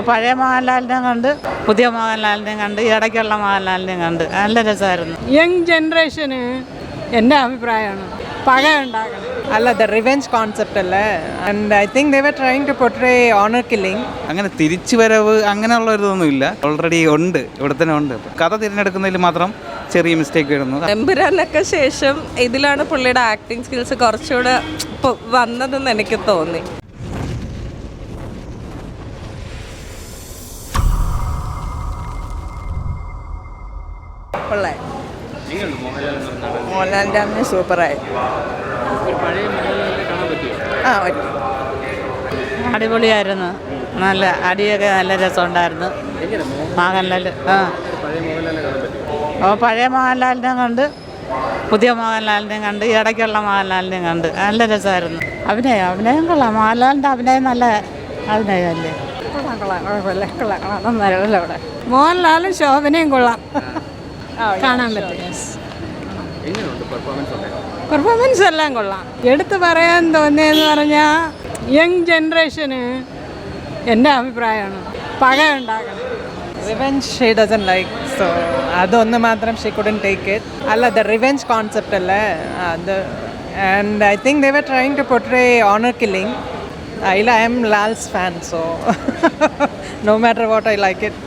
പഴയ മോഹൻലാലിനെ കണ്ട്, പുതിയ മോഹൻലാലിനെ കണ്ട്, ഇടയ്ക്കുള്ള മോഹൻലാലിനെ കണ്ട് നല്ല രസമായിരുന്നു. യങ് ജനറേഷന് എൻ്റെ അഭിപ്രായമാണ് പക ഉണ്ടാക്കണം. അല്ല, ദ റിവെഞ്ച് കോൺസെപ്റ്റ് അല്ലേ. And I think they were trying to portray honour killing. അങ്ങനെ തിരിച്ചു വരവ് അങ്ങനെയുള്ള ഇതൊന്നും ഇല്ല, ഓൾറെഡി ഉണ്ട്, ഇവിടെ തന്നെ ഉണ്ട്. കഥ തിരഞ്ഞെടുക്കുന്നതിൽ മാത്രം ചെറിയ മിസ്റ്റേക്ക് വരുന്നു. എമ്പുരാനൊക്കെ ശേഷം ഇതിലാണ് പുള്ളിയുടെ ആക്ടിങ് സ്കിൽസ് കുറച്ചുകൂടെ വന്നതെന്ന് എനിക്ക് തോന്നി. മോഹൻലാലിൻ്റെ അമ്മ സൂപ്പറായി. ആ പറ്റി. അടിപൊളിയായിരുന്നു. നല്ല അടിയൊക്കെ നല്ല രസമുണ്ടായിരുന്നു. മോഹൻലാൽ പഴയ മോഹൻലാലിനെ കണ്ട്, പുതിയ മോഹൻലാലിനെ കണ്ട്, ഇടയ്ക്കുള്ള മോഹൻലാലിനെ കണ്ട് നല്ല രസമായിരുന്നു. അഭിനയം കൊള്ളാം. മോഹൻലാലിൻ്റെ അഭിനയം നല്ല അഭിനയമല്ലേ. നന്നായിരുന്നു അവിടെ. മോഹൻലാലും ശോഭനയും കൊള്ളാം, കാണാൻ പറ്റും. പെർഫോമൻസ് എല്ലാം കൊള്ളാം. എടുത്തു പറയാൻ തോന്നിയെന്ന് പറഞ്ഞാൽ യങ് ജനറേഷന് എൻ്റെ അഭിപ്രായമാണ് പക ഉണ്ടാക്കണം. Revenge she doesn't like, so അതൊന്ന് മാത്രം ഷീ കുഡൻ ടേക്ക് ഇറ്റ്. അല്ല, ദ റിവെഞ്ച് കോൺസെപ്റ്റ് അല്ലേ അത്. And I think they were trying to portray honour killing. I am Lal's fan, so no matter what I like it.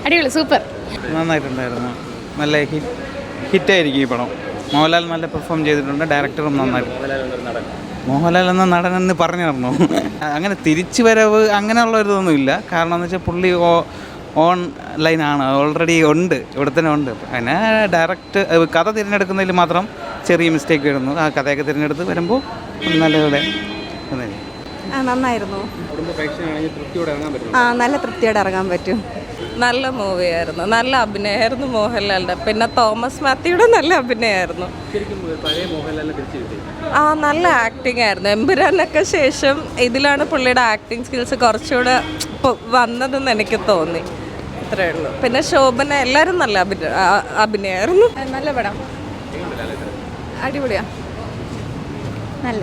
അടിപൊളി, super. നന്നായിട്ടുണ്ടായിരുന്നു. നല്ല ഹിറ്റായിരിക്കും ഈ പടം. മോഹൻലാൽ നല്ല പെർഫോം ചെയ്തിട്ടുണ്ട്. ഡയറക്ടറും നന്നായിട്ട്. മോഹൻലാൽ എന്ന നടനെന്ന് പറഞ്ഞു തരണോ? അങ്ങനെ തിരിച്ചു വരവ് അങ്ങനെയുള്ള ഇതൊന്നും ഇല്ല. കാരണം എന്ന് വെച്ചാൽ പുള്ളി ഓൺ ലൈനാണ്, ഓൾറെഡി ഉണ്ട്, ഇവിടെ തന്നെ ഉണ്ട്. പിന്നെ കഥ തിരഞ്ഞെടുക്കുന്നതിൽ മാത്രം ചെറിയ മിസ്റ്റേക്ക് വരുന്നു. ആ കഥയൊക്കെ തിരഞ്ഞെടുത്ത് വരുമ്പോൾ നല്ലപോലെ നന്നായിരുന്നു. നല്ല തൃപ്തിയോടെ ഇറങ്ങാൻ പറ്റും. നല്ല മൂവിയായിരുന്നു. നല്ല അഭിനയമായിരുന്നു മോഹൻലാലിൻ്റെ. പിന്നെ തോമസ് മാത്യുയുടെ നല്ല അഭിനയമായിരുന്നു. നല്ല ആക്ടിങ് ആയിരുന്നു. എമ്പുരാനൊക്കെ ശേഷം ഇതിലാണ് പുള്ളിയുടെ ആക്ടിങ് സ്കിൽസ് കുറച്ചുകൂടെ വന്നതെന്ന് എനിക്ക് തോന്നി. ഇത്രയേ ഉള്ളൂ. പിന്നെ ശോഭന, എല്ലാവരും നല്ല അഭിനയമായിരുന്നു. നല്ല പടം, അടിപൊളിയാ, നല്ല